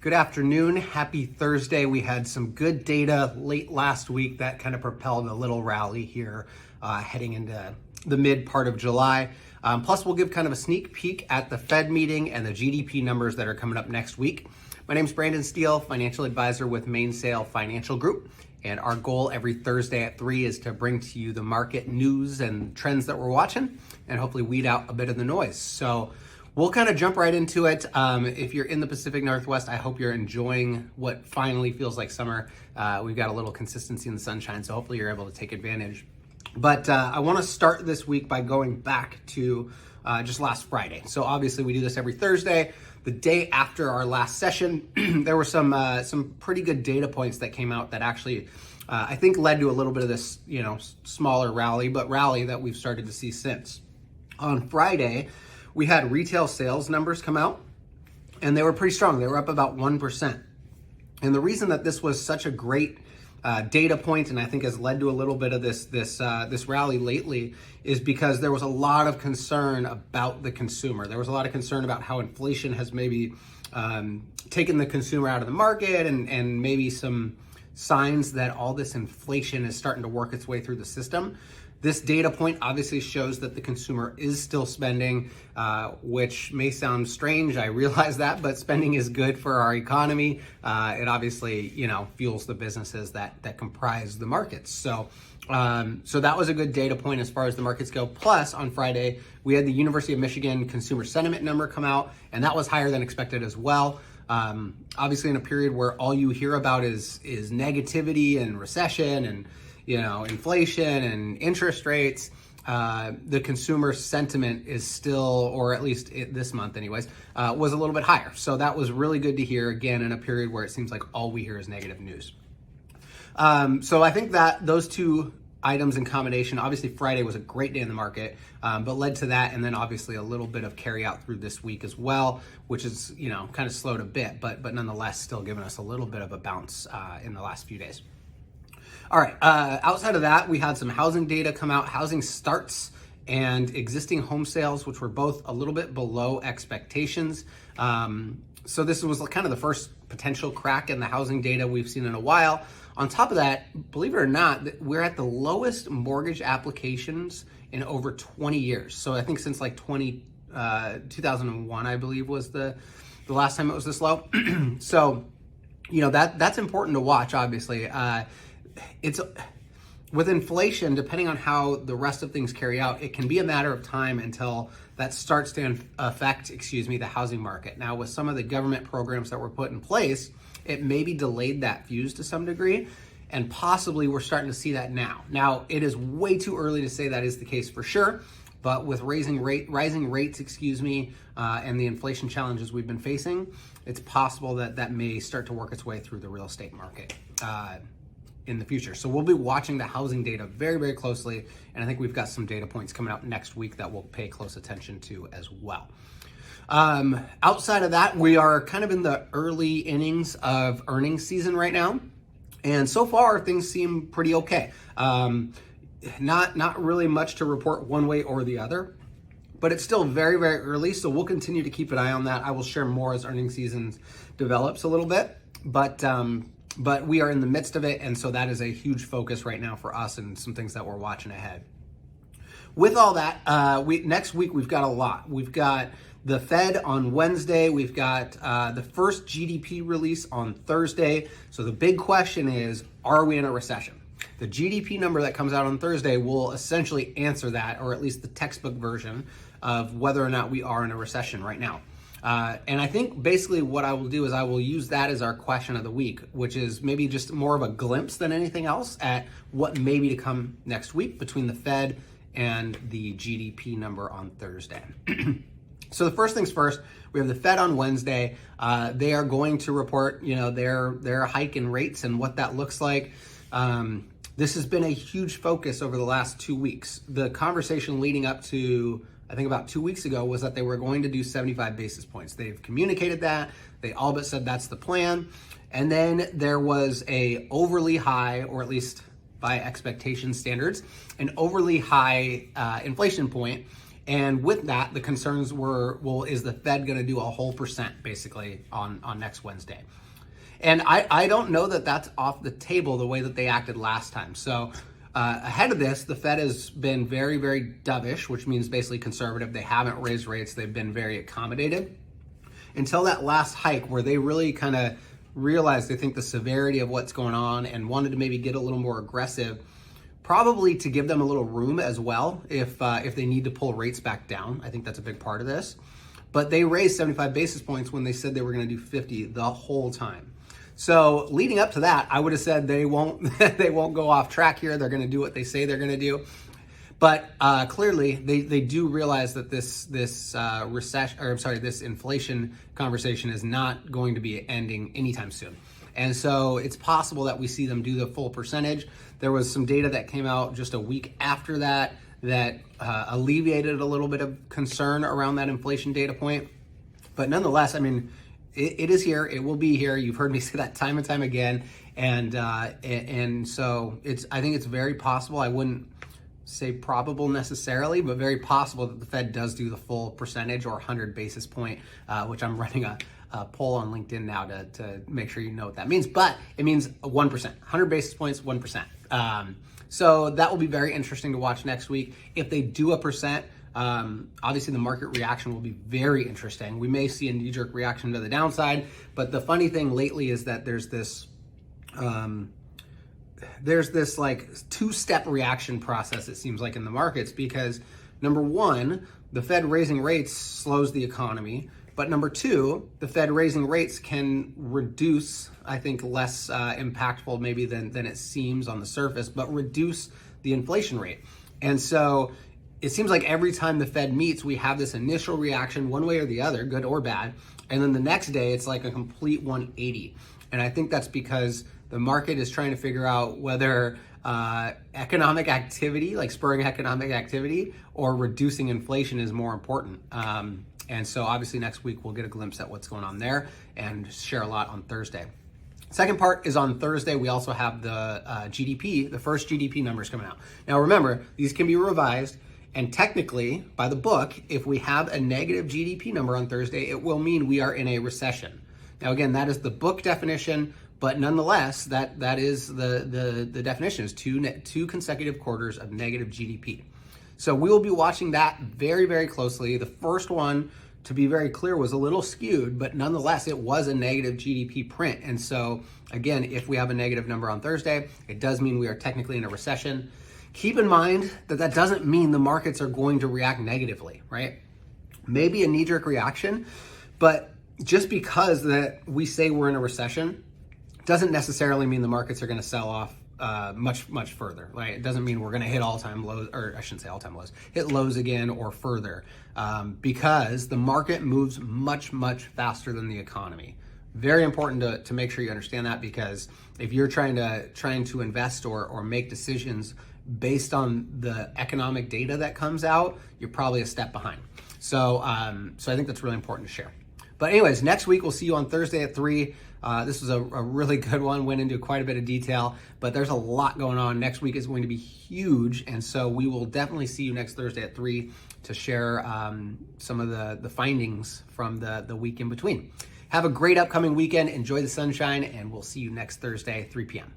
Good afternoon. Happy Thursday. We had some good data late last week that kind of propelled a little rally here heading into the mid part of July. Plus, we'll give kind of a sneak peek at the Fed meeting and the GDP numbers that are coming up next week. My name is Steele, financial advisor with Mainsail Financial Group. And our goal every Thursday at 3 is to bring to you the market news and trends that we're watching and hopefully weed out a bit of the noise. So we'll kind of jump right into it. If you're in the Pacific Northwest, I hope you're enjoying what finally feels like summer. We've got a little consistency in the sunshine, so hopefully you're able to take advantage. But I want to start this week by going back to just last Friday. So obviously we do this every Thursday. The day after our last session, there were some pretty good data points that came out that actually I think led to a little bit of this, smaller rally that we've started to see since. On Friday, we had retail sales numbers come out, and they were pretty strong. They were up about 1%. And the reason that this was such a great data point, and I think has led to a little bit of this rally lately, is because there was a lot of concern about the consumer. There was a lot of concern about how inflation has maybe taken the consumer out of the market, and maybe some signs that all this inflation is starting to work its way through the system. This data point obviously shows that the consumer is still spending, which may sound strange. I realize that, but spending is good for our economy. It obviously, fuels the businesses that comprise the markets. So that was a good data point as far as the markets go. Plus, on Friday, we had the University of Michigan consumer sentiment number come out, and that was higher than expected as well. Obviously, in a period where all you hear about is negativity and recession and inflation and interest rates, the consumer sentiment is still, or at least this month anyways, was a little bit higher. So that was really good to hear, again, in a period where it seems like all we hear is negative news. So I think that those two items in combination, obviously Friday was a great day in the market, but led to that, and then obviously a little bit of carry out through this week as well, which is, kind of slowed a bit, but nonetheless still giving us a little bit of a bounce in the last few days. All right, outside of that, we had some housing data come out, housing starts and existing home sales, which were both a little bit below expectations. So this was kind of the first potential crack in the housing data we've seen in a while. On top of that, believe it or not, we're at the lowest mortgage applications in over 20 years. So I think since like 2001, I believe, was the last time it was this low. So, that's important to watch, obviously. It's with inflation, depending on how the rest of things carry out, it can be a matter of time until that starts to affect, the housing market. Now, with some of the government programs that were put in place, it maybe delayed that fuse to some degree, and possibly we're starting to see that now. Now, it is way too early to say that is the case for sure, but with rising rates, and the inflation challenges we've been facing, it's possible that may start to work its way through the real estate market in the future. So we'll be watching the housing data very, very closely. And I think we've got some data points coming out next week that we'll pay close attention to as well. Outside of that, we are kind of in the early innings of earnings season right now. And so far things seem pretty okay. Not really much to report one way or the other, but it's still very, very early. So we'll continue to keep an eye on that. I will share more as earnings season develops a little bit, but we are in the midst of it, and so that is a huge focus right now for us and some things that we're watching ahead. With all that, next week we've got a lot. We've got the Fed on Wednesday. We've got the first GDP release on Thursday. So the big question is, are we in a recession? The GDP number that comes out on Thursday will essentially answer that, or at least the textbook version of whether or not we are in a recession right now. And I think basically what I will do is I will use that as our question of the week, which is maybe just more of a glimpse than anything else at what may be to come next week between the Fed and the GDP number on Thursday. So the first things first, we have the Fed on Wednesday. They are going to report, their hike in rates and what that looks like. This has been a huge focus over the last 2 weeks. The conversation leading up to, I think about 2 weeks ago, was that they were going to do 75 basis points. They've communicated that. They all but said that's the plan. And then there was a overly high, or at least by expectation standards, an overly high inflation point. And with that, the concerns were, well, is the Fed going to do a whole percent basically on next Wednesday? And I don't know that that's off the table the way that they acted last time. So ahead of this, the Fed has been very, very dovish, which means basically conservative. They haven't raised rates. They've been very accommodated until that last hike where they really kind of realized, they think, the severity of what's going on and wanted to maybe get a little more aggressive, probably to give them a little room as well if they need to pull rates back down. I think that's a big part of this. But they raised 75 basis points when they said they were going to do 50 the whole time. So leading up to that, I would have said they won't go off track here. They're going to do what they say they're going to do. But clearly, they do realize that this inflation conversation is not going to be ending anytime soon. And so it's possible that we see them do the full percentage. There was some data that came out just a week after that alleviated a little bit of concern around that inflation data point. But nonetheless, I mean, it is here. It will be here. You've heard me say that time and time again. And so I think it's very possible. I wouldn't say probable necessarily, but very possible that the Fed does do the full percentage or 100 basis point, which I'm running a poll on LinkedIn now to make sure you know what that means. But it means 1%, 100 basis points, 1%. So that will be very interesting to watch next week. If they do a percent, obviously the market reaction will be very interesting. We may see a knee-jerk reaction to the downside, but the funny thing lately is that there's this like two-step reaction process, it seems like, in the markets, because number one, the Fed raising rates slows the economy. But number two, the Fed raising rates can reduce, I think, less impactful maybe than it seems on the surface, but reduce the inflation rate. And so it seems like every time the Fed meets, we have this initial reaction one way or the other, good or bad. And then the next day, it's like a complete 180. And I think that's because the market is trying to figure out whether economic activity, like spurring economic activity, or reducing inflation is more important. And so obviously next week we'll get a glimpse at what's going on there and share a lot on Thursday. Second part is on Thursday. We also have the GDP, the first GDP numbers coming out. Now remember, these can be revised, and technically, by the book, if we have a negative GDP number on Thursday, it will mean we are in a recession. Now again, that is the book definition, but nonetheless, that is the definition, is two consecutive quarters of negative GDP. So we will be watching that very, very closely. The first one, to be very clear, was a little skewed, but nonetheless, it was a negative GDP print. And so again, if we have a negative number on Thursday, it does mean we are technically in a recession. Keep in mind that doesn't mean the markets are going to react negatively, right? Maybe a knee-jerk reaction, but just because that we say we're in a recession doesn't necessarily mean the markets are going to sell off much further, right? It doesn't mean we're going to hit all-time lows, or I shouldn't say all-time lows, hit lows again or further, because the market moves much faster than the economy. Very important to make sure you understand that, because if you're trying to invest or make decisions based on the economic data that comes out, you're probably a step behind. So I think that's really important to share. But anyways, next week we'll see you on Thursday at 3. This was a really good one, went into quite a bit of detail, but there's a lot going on. Next week is going to be huge, and so we will definitely see you next Thursday at 3 to share some of the findings from the week in between. Have a great upcoming weekend, enjoy the sunshine, and we'll see you next Thursday, 3 p.m.